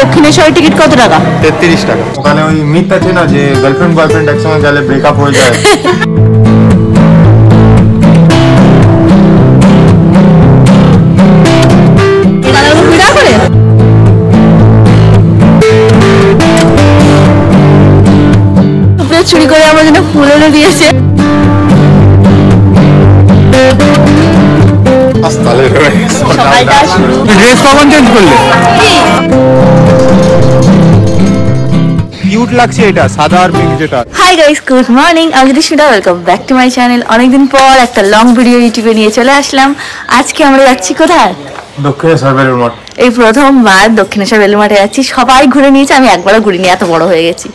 দক্ষিণেশ্বরের টিকিট কত টাকা? 33 টাকা। ওখানে ওই মিথ আছে না যে গার্লফ্রেন্ড বয়ফ্রেন্ড একসঙ্গে গেলে ব্রেকআপ হয়ে যায়। চুরি করে আমার জন্য ফুল এনে দিয়েছে। ড্রেস কখন চেঞ্জ করলে? কিউট লাগছে এটা, সাদা আর পিঙ্ক যেটা। Hi guys, good morning. আমি Rishita, welcome back to my channel. অনেকদিন পর একটা লং ভিডিও ইউটিউবে নিয়ে চলে আসলাম। আজকে আমরা যাচ্ছি কোথায়? দক্ষিণেশ্বর বেলুড় মঠ। এই প্রথমবার দক্ষিণেশ্বর বেলুড় মঠে যাচ্ছি। সবাই ঘুরে নিয়েছে, আমি একবারও ঘুরিনি, এত বড় হয়ে গেছি।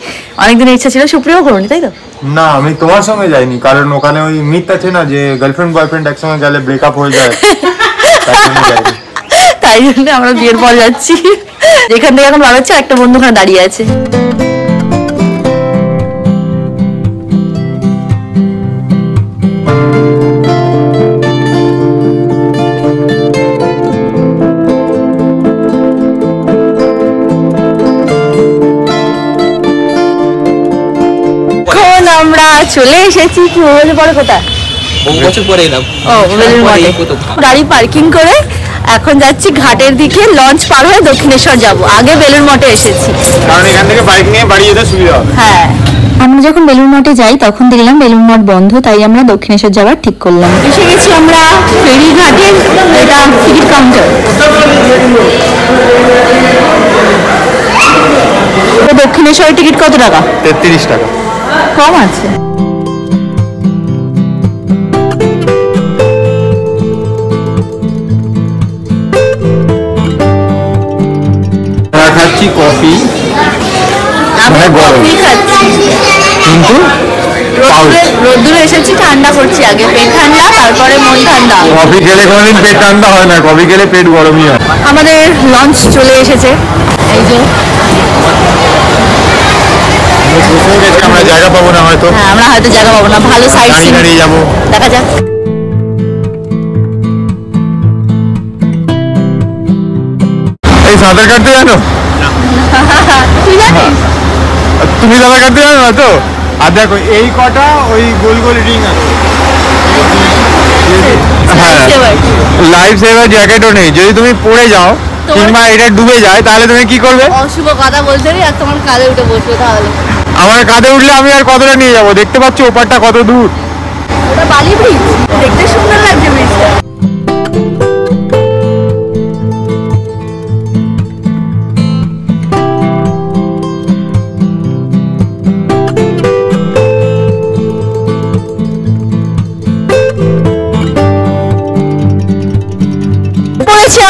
অনেকদিনের ইচ্ছা ছিল। সুপ্রিয় ঘুরনি, তাই তো? না, আমি তোমার সঙ্গে যাইনি, কারণ ওখানে ওই মিথ আছে না যে গার্লফ্রেন্ড বয়ফ্রেন্ড একসঙ্গে গেলে ব্রেকআপ হয়ে যায়। তাই জন্য আমরা বিয়ের পর যাচ্ছি। যেখান থেকে এখন ভাবাচ্ছি একটা বন্ধু ওখানে দাঁড়িয়ে আছে। আমরা চলে এসেছি কি বলে পরে কোথায়? বহু বছর পরে এলাম। ও বেলুড় মঠে। গাড়ি পার্কিং করে এখন যাচ্ছি ঘাটের দিকে। লঞ্চ পার হয়ে দক্ষিণেশ্বর যাব। আগে বেলুড় মঠে এসেছি, কারণ এখান থেকে বাইক নিয়ে বাড়ি যেতে সুবিধা হবে। হ্যাঁ, আমরা যখন বেলুড় মঠে যাই তখন দেখলাম বেলুড় মঠ বন্ধ, তাই আমরা দক্ষিণেশ্বর যাওয়ার ঠিক করলাম। এসে গেছি আমরা ফেরিঘাটে। এটা টিকিট কাউন্টার। দক্ষিণেশ্বরের টিকিট কত টাকা? 33 টাকা। কম আছে। খাচ্ছি কফি, আমি কফি খাচ্ছি, কিন্তু রোদ্দুরে এসেছি, ঠান্ডা করছি। আগে পেট ঠান্ডা, তারপরে মন ঠান্ডা। কফি খেলে কোনোদিন পেট ঠান্ডা হয় না, কফি খেলে পেট গরমই হয়। আমাদের লঞ্চ চলে এসেছে। এই যে আমরা জায়গা পাবো না হয়তো। হ্যাঁ, আমরা হয়তো জায়গা পাবো না। ভালো সাইড সিন যাবো, দেখা যাক। এই সাঁতার কাটতে জানো? তুই জানিস? তুমি সাঁতার কাটতে জানো না তো? আর দেখো এই কটা ওই গোল গোল রিং আছে। লাইফ সেভার জ্যাকেটও নেই। যদি তুমি পড়ে যাও কিংবা এটা ডুবে যায় তাহলে তুমি কি করবে? অশুভ কথা বলতে নেই, আর তোমার কাঁধে উঠে বসবে। তাহলে আমার কাঁধে উঠলে আমি আর কতটা নিয়ে যাবো? দেখতে পাচ্ছ ওপারটা কত দূর। ওটা বালি ব্রিজ, দেখতে সুন্দর লাগছে ব্রিজটা।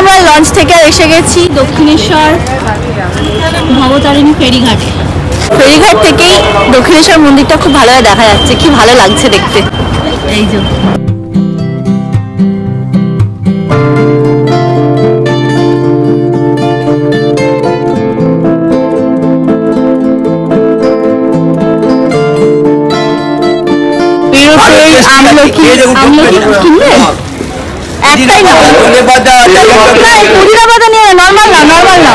আমরা লঞ্চ থেকে এসে গেছি দক্ষিণেশ্বর ভবতারিণী ফেরিঘাটে। ফেরিঘাট থেকেই দক্ষিণেশ্বর মন্দিরটা খুব ভালোভাবে দেখা যাচ্ছে। কি ভালো লাগছে দেখতে। এই যে কিনবে একটাই না, পুদিনা পাতা নিয়ে নর্মাল না, নর্মাল না।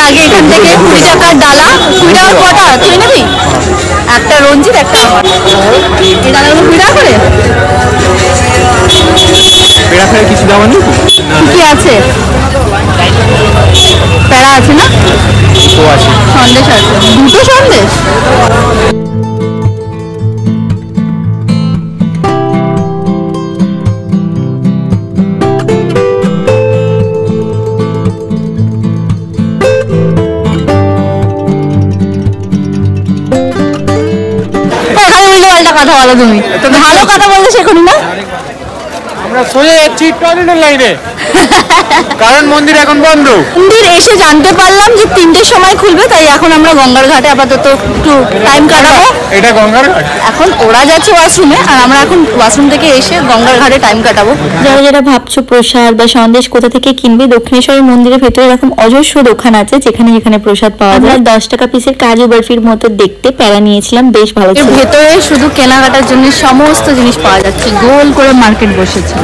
আগে এখান থেকে 20 টাকার ডালা, 20 টাকার কটা তুই নিবি? একটা রঞ্জিত, একটা আমার। এই ডালাগুলো 20 টাকা করে। পেড়া কিছু দেওয়া নেই? কি আছে? প্যারা আছে না? ও আছে, সন্দেশ আছে, দুটো সন্দেশ। এখানে উল্টো পাল্টা কথা বলো তুমি। ভালো কথা বলতে শেখনি না? আমরা সোজা যাচ্ছি টয়লেটের লাইনে, কারণ মন্দির এখন বন্ধ। মন্দির এসে জানতে পারলাম যে 3টের সময় খুলবে, তাই এখন আমরা গঙ্গার ঘাটে আপাতত একটু টাইম কাটাবো। এটা গঙ্গার ঘাট। এখন ওরা যাচ্ছে ওয়াশরুমে, আর আমরা এখন ওয়াশরুম থেকে এসে গঙ্গার ঘাটে টাইম কাটাবো। যারা যারা ভাবছো প্রসাদ বা সন্দেশ কোথা থেকে কিনবে, দক্ষিণেশ্বরের মন্দিরের ভেতরে এরকম অজস্র দোকান আছে যেখানে যেখানে প্রসাদ পাওয়া যায়। 10 টাকা পিসের কাজু বরফির মতো দেখতে প্যারা নিয়েছিলাম, বেশ ভালো ছিল। ভেতরে শুধু কেনাকাটার জন্য সমস্ত জিনিস পাওয়া যাচ্ছে, গোল করে মার্কেট বসেছে।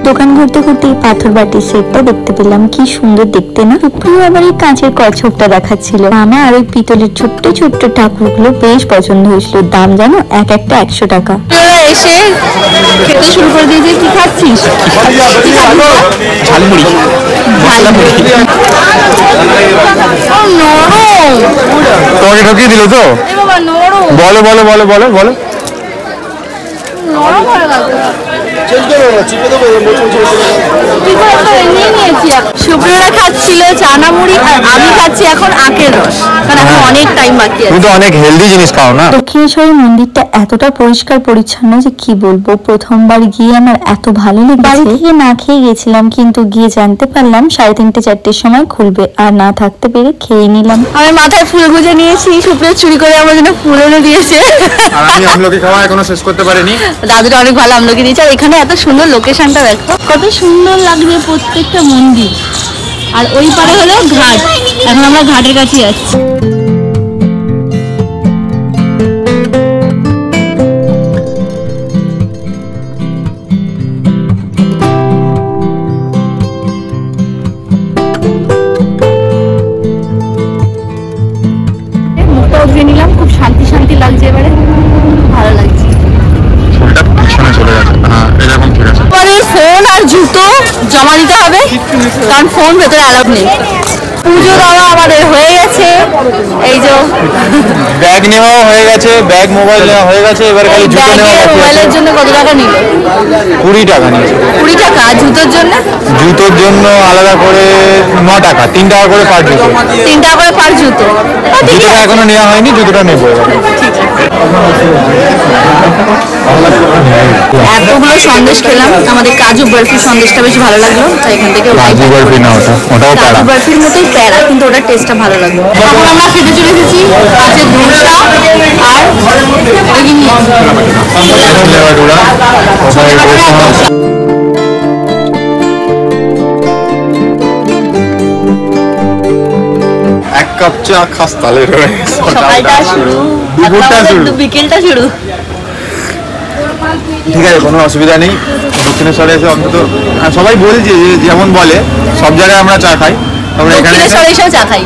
দোকান ঘুরতে ঘুরতে এই পাথর বাটির সেটটা দেখতে পেলাম, কি সুন্দর দেখতে না। সুপ্রিয় আবার এই কাঁচের কচ্ছপটা দেখাচ্ছিল। আমার আর ওই পিতলের ছোট্ট ছোট্ট ঠাকুরগুলো বেশ পছন্দ হয়েছিল। দাম জানো, এক একটা 100 টাকা। এসে খেতে শুরু করে দিয়েছে। কি খাচ্ছিস? ঝালমুড়ি। তোমাকে ঠকিয়ে দিল তো? বলো বলো বলো বলো বলো। সুপ্রিয়রা খাচ্ছিল চানা মুড়ি, আর আমি খাচ্ছি এখন আখের রস, কারণ এখন অনেক টাইম বাকি আছে। তুমি তো অনেক হেলদি জিনিস খাও না। দক্ষিণেশ্বরের মন্দিরটা এতটা পরিষ্কার পরিচ্ছন্ন যে কি বলবো, প্রথমবার গিয়ে আমার এত ভালো লেগেছে। বাড়ি থেকে না খেয়ে গেছিলাম, কিন্তু গিয়ে জানতে পারলাম 3:30-4টের সময় খুলবে, আর না থাকতে পেরে খেয়ে নিলাম। আমি মাথায় ফুল গুজে নিয়েছি, সুপ্রিয় চুরি করে আমার জন্য ফুল এনে দিয়েছে। আর আমি আমলকি খাওয়া এখনো শেষ করতে পারিনি। দাদুটা অনেক ভালো আমলকি দিয়েছে। আর এখানে এত সুন্দর লোকেশনটা দেখো, কত সুন্দর লাগবে প্রত্যেকটা মন্দির। আর ওই পারে হলো ঘাট, এখন আমরা ঘাটের কাছে যাচ্ছি। মুখটা উঠিয়ে নিলাম, খুব শান্তি শান্তি লাগছে, এবারে ভালো লাগছে। ফুলটা পিছনে চলে গেছে। হ্যাঁ, এরকম ঠিক আছে। পরে ফোন আর জুতো জমা দিতে হবে, কারণ ফোন ভেতরে অ্যালাউ নেই। পুজো দেওয়া আমাদের হয়ে গেছে, এই যে ব্যাগ নেওয়া হয়ে গেছে, ব্যাগ মোবাইল নেওয়া হয়ে গেছে, এবার খালি জুতো নেওয়া বাকি আছে। মোবাইলের জন্য কত টাকা নিল? 20 টাকা নিয়েছে। 20 টাকা। আর জুতোর জন্য? জুতোর জন্য আলাদা করে 9 টাকা, 3 টাকা করে পার জুতো। 3 টাকা করে পার জুতো। জুতোটা এখনো নেওয়া হয়নি, জুতোটা নেবো এবার। এতগুলো সন্দেশ খেলাম, আমাদের কাজু বরফি সন্দেশটা বেশ ভালো লাগলো, তাই এখান থেকে কাজু বরফি না, ওটাও প্যারা। কাজু বরফির মতোই প্যারা, কিন্তু ওটার টেস্টটা ভালো লাগলো। এখন আমরা খেতে চলে এসেছি, আছে ধোসা আর এক কাপ চা খাস তাহলে সকালটা শুরু, দুপুরটা শুরু, বিকেলটা শুরু। ঠিক আছে, কোনো অসুবিধা নেই। দক্ষিণেশ্বরে এসে অন্তত সবাই বলছে যে যেমন বলে সব জায়গায় আমরা চা খাই, আমরা এখানে চা খাই।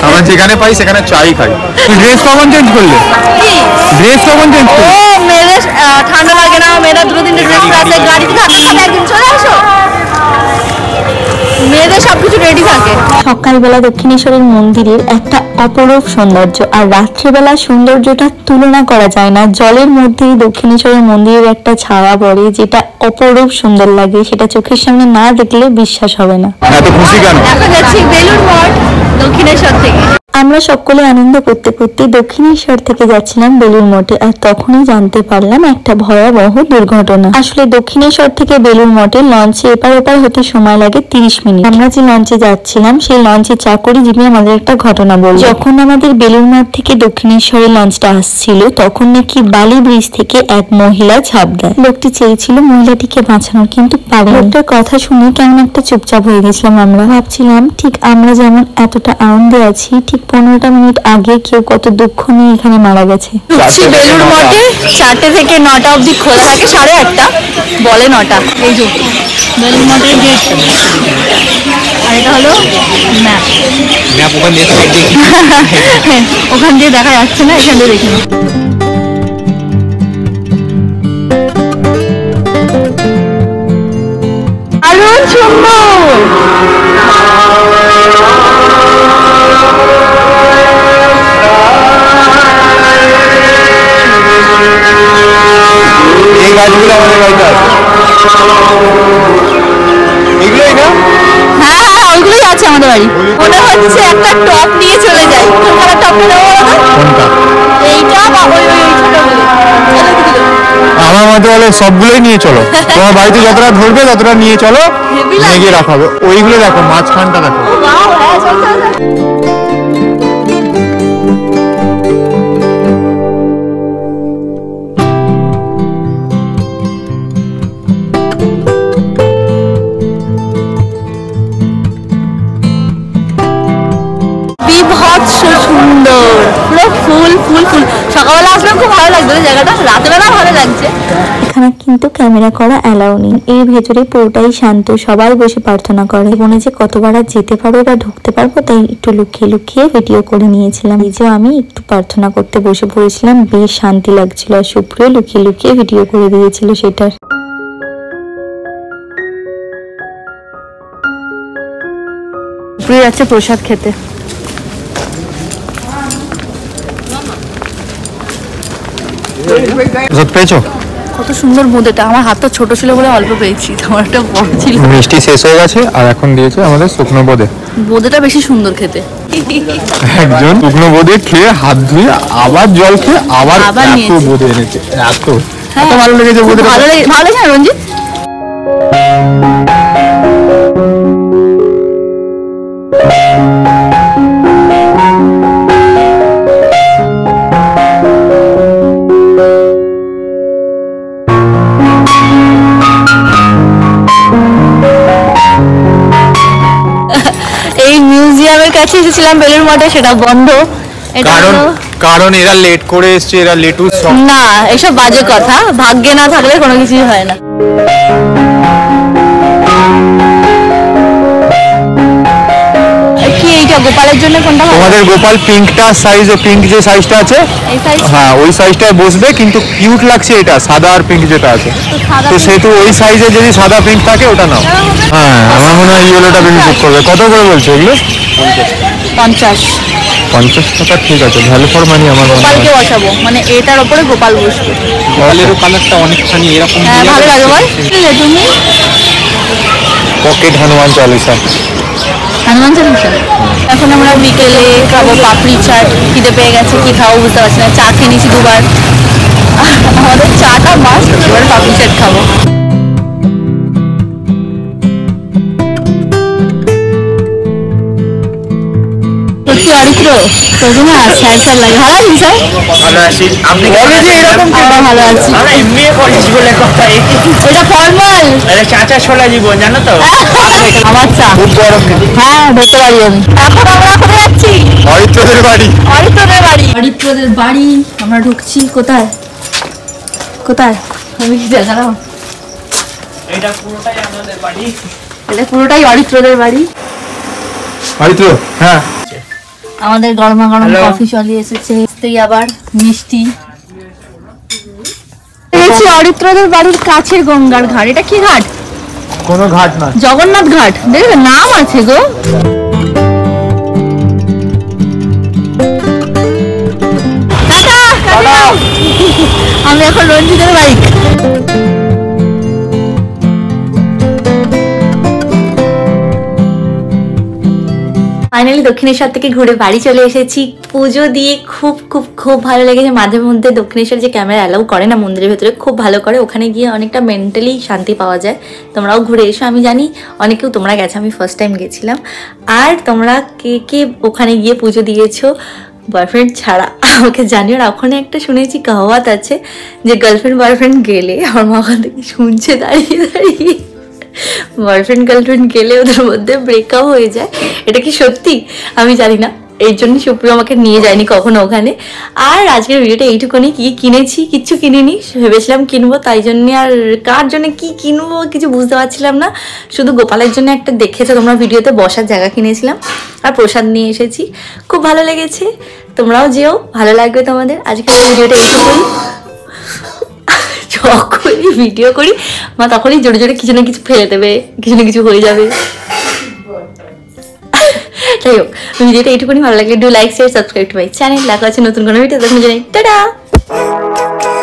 আমরা যেখানে পাই সেখানে চাই খাই। ড্রেস কখন চেঞ্জ করলে? ড্রেস কখন চেঞ্জ করলে? ও মেয়েদের ঠান্ডা লাগে না, মেয়েরা 2-3টে ড্রেস আছে, গাড়িতে থাকে, একদিন চলে আসো। মেয়েদের সবকিছু রেডি থাকে। সকালবেলা দক্ষিণেশ্বরের মন্দিরের একটা অপরূপ সৌন্দর্য, আর রাত্রিবেলা সৌন্দর্যটা তুলনা করা যায় না। জলের মধ্যেই দক্ষিণেশ্বরের মন্দিরের একটা ছায়া পড়ে, যেটা অপরূপ সুন্দর লাগে, সেটা চোখের সামনে না দেখলে বিশ্বাস হবে না। এত খুশি কেন? এখন যাচ্ছি বেলুড় মঠ দক্ষিণেশ্বর থেকে। আমরা সকলে আনন্দ করতে করতে দক্ষিণেশ্বর থেকে যাচ্ছিলাম বেলুড় মঠে, আর তখনই জানতে পারলাম একটা ভয়াবহ দুর্ঘটনা। আসলে দক্ষিণেশ্বর থেকে বেলুড় মঠে লঞ্চে এপার ওপার হতে সময় লাগে 30 মিনিট। আমরা যে লঞ্চে যাচ্ছিলাম সেই লঞ্চের চাকরি যিনি আমাদের একটা ঘটনা বলল। যখন আমাদের বেলুড় মঠ থেকে দক্ষিণেশ্বরের লঞ্চটা আসছিল, তখন নাকি বালি ব্রিজ থেকে এক মহিলা ঝাঁপ দেয়। লোকটি চেয়েছিল মহিলাটিকে বাঁচানোর, কিন্তু পারে। লোকটার কথা শুনে কেমন একটা চুপচাপ হয়ে গেছিলাম। আমরা ভাবছিলাম ঠিক আমরা যেমন এতটা আনন্দে আছি, ঠিক 15টা মিনিট আগে কেউ কত দুঃখ নিয়ে এখানে মারা গেছে। বেলুড় মঠে 4টে থেকে 9টা অবধি খোলা থাকে, 8:30 বলে 9টা। এই যে বেলুড় মঠের গেট, আর এটা হলো ম্যাপ। ওখান দিয়ে দেখা যাচ্ছে না, এখান দিয়ে দেখি। দারুণ সুন্দর। এই গাছগুলো আমাদের বাড়িতে আছে, এগুলোই না? হ্যাঁ হ্যাঁ, ওইগুলোই আছে আমাদের বাড়ি। মনে হচ্ছে একটা টপ নিয়ে চলে যাই। কোন কালার টপটা নেবো বলো তো? কোনটা? এইটা বা ওই ছোটগুলো। আমার মতে বলে সবগুলোই নিয়ে চলো, তোমার বাড়িতে যতটা ধরবে ততটা নিয়ে চলো, Heavy নিয়ে গিয়ে রাখাবে। ওইগুলো দেখো, মাঝখানটা দেখো। ওয়াও, হ্যাঁ, চল চল চল। বিভৎস সুন্দর, পুরো ফুল ফুল ফুল। সকালবেলা আসলে খুব ভালো লাগবে জায়গাটা, রাতেবেলা ভালো লাগছে। এখানে কিন্তু ক্যামেরা করা অ্যালাউ নেই। এর ভেতরে পুরোটাই শান্ত, সবাই বসে প্রার্থনা করে। মনে যে কতবার আর যেতে পারবো বা ঢুকতে পারবো, তাই একটু লুকিয়ে লুকিয়ে ভিডিও করে নিয়েছিলাম। এই যে আমি একটু প্রার্থনা করতে বসে পড়েছিলাম, বেশ শান্তি লাগছিল। আর সুপ্রিয় লুকিয়ে লুকিয়ে ভিডিও করে দিয়েছিল সেটার। প্রিয় যাচ্ছে প্রসাদ খেতে। প্রসাদ পেয়েছো? কত সুন্দর বোঁদেটা, আমার হাতটা ছোট ছিল বলে অল্প পেয়েছি, তোমার একটা বড় ছিল। মিষ্টি শেষ হয়ে গেছে আর এখন দিয়েছে আমাদের শুকনো বোঁদে। বোঁদেটা বেশি সুন্দর খেতে। একজন শুকনো বোঁদে খেয়ে হাত ধুয়ে আবার জল খেয়ে আবার আবার এত নিয়েছে। বোঁদে এনেছে, এত হ্যাঁ, ভালো লেগেছে খুব বোঁদেটা। ভালো লেগেছে না রঞ্জিত? এই মিউজিয়ামের কাছে এসেছিলাম বেলুড় মঠে, সেটা বন্ধ। এটা কারণ হলো- কারণ এরা লেট করে এসছে, এরা লেটুস সব। না, এসব বাজে কথা, ভাগ্যে না থাকলে কোনো কিছুই হয় না। কি এইটা গোপালের জন্য কোনটা ভালো? তোমাদের গোপাল পিঙ্কটা সাইজ, পিঙ্ক যে সাইজটা আছে, এই সাইজ হ্যাঁ ওই সাইজটায় বসবে, কিন্তু কিউট লাগছে এটা সাদা আর পিঙ্ক যেটা আছে। সাদা তো সেহেতু ওই সাইজে যদি সাদা পিঙ্ক থাকে ওটা নাও। হ্যাঁ আমার মনে হয় ইয়েলোটা বেশি ঠিক করবে। কত করে বলছো এগুলো? 50। 50 টাকা, ঠিক আছে, ভ্যালু ফর মানি আমার মনে হয়। গোপালকে বসাবো, মানে এটার উপরে গোপাল বসবে। গোপালেরও কালারটা অনেকখানি এরকম। হ্যাঁ, ভালো লাগে বল। তুমি পকেট হনুমান চালিসা। হনুমান চালিসা। এখন আমরা বিকেলে খাবো পাপড়ি চাট। খিদে পেয়ে গেছে, কি খাবো বুঝতে পারছি না। চা খেয়ে নিয়েছি দুবার, আমাদের চাটা মাস্ট, এবার পাপড়ি চাট খাবো। সত্যি অরিত্র, তোকে না স্যার স্যার লাগে। ভালো আছিস স্যার? ভালো আছি। আপনি বলে যে এরকম আমরা ভালো আছি। আমরা এমনি করেছি বলে কথা। এটা ফর্মাল। আরে চাচা ছোলা জীবন জানো তো? আমার চা। খুব গরম কিন্তু। হ্যাঁ, ধরতে পারি আমি। এখন আমরা কোথায় যাচ্ছি? হরিত্রদের বাড়ি। অরিত্রদের বাড়ি। অরিত্রদের বাড়ি আমরা ঢুকছি। কোথায় কোথায় আমি কি দেখালাম? এটা পুরোটাই আমাদের বাড়ি। এটা পুরোটাই অরিত্রদের বাড়ি। হরিত্র, হ্যাঁ আমাদের গরমা গরম Hello. কফি চলে এসেছে, আবার মিষ্টি। এসেছি অরিত্রদের বাড়ির কাছের গঙ্গার ঘাট। এটা কি ঘাট? কোনো ঘাট না। জগন্নাথ ঘাট। দেখবে নাম আছে গো। টাটা, কাজে যাও। আমি এখন রঞ্জিতের বাইক। ফাইনালি দক্ষিণেশ্বর থেকে ঘুরে বাড়ি চলে এসেছি। পুজো দিয়ে খুব খুব খুব ভালো লেগেছে। মাঝে মধ্যে দক্ষিণেশ্বর যে ক্যামেরা অ্যালাউ করে না মন্দিরের ভেতরে, খুব ভালো করে। ওখানে গিয়ে অনেকটা মেন্টালি শান্তি পাওয়া যায়। তোমরাও ঘুরে এসো, আমি জানি অনেকেও তোমরা গেছো, আমি ফার্স্ট টাইম গেছিলাম। আর তোমরা কে কে ওখানে গিয়ে পুজো দিয়েছো বয়ফ্রেন্ড ছাড়া আমাকে জানিও। আর ওখানে একটা শুনেছি কাহাওয়াত আছে যে গার্লফ্রেন্ড বয়ফ্রেন্ড গেলে, আমার মা ওখান থেকে শুনছে দাঁড়িয়ে দাঁড়িয়ে, বয়ফ্রেন্ড গার্লফ্রেন্ড গেলে ওদের মধ্যে ব্রেকআপ হয়ে যায়। এটা কি সত্যি আমি জানি না, এই জন্য সুপ্রিয় আমাকে নিয়ে যায়নি কখনো ওখানে। আর আজকের ভিডিওটা এইটুকুনি। কি কিনেছি কিচ্ছু কিনিনি, ভেবেছিলাম কিনবো, তাই জন্য আর কার জন্য কি কিনবো কিছু বুঝতে পারছিলাম না। শুধু গোপালের জন্য একটা দেখেছো তোমরা ভিডিওতে, বসার জায়গা কিনেছিলাম আর প্রসাদ নিয়ে এসেছি। খুব ভালো লেগেছে, তোমরাও যেও, ভালো লাগবে তোমাদের। আজকের ভিডিওটা এইটুকুনি। যখনই ভিডিও করি মা তখনই জোরে জোরে কিছু না কিছু ফেলে দেবে, কিছু না কিছু হয়ে যাবে। যাই হোক, ভিডিওটা এইটুকুনি। ভালো লাগলে do like share subscribe to my channel. দেখা হচ্ছে নতুন কোনো ভিডিও, তখন জানাই টাটা।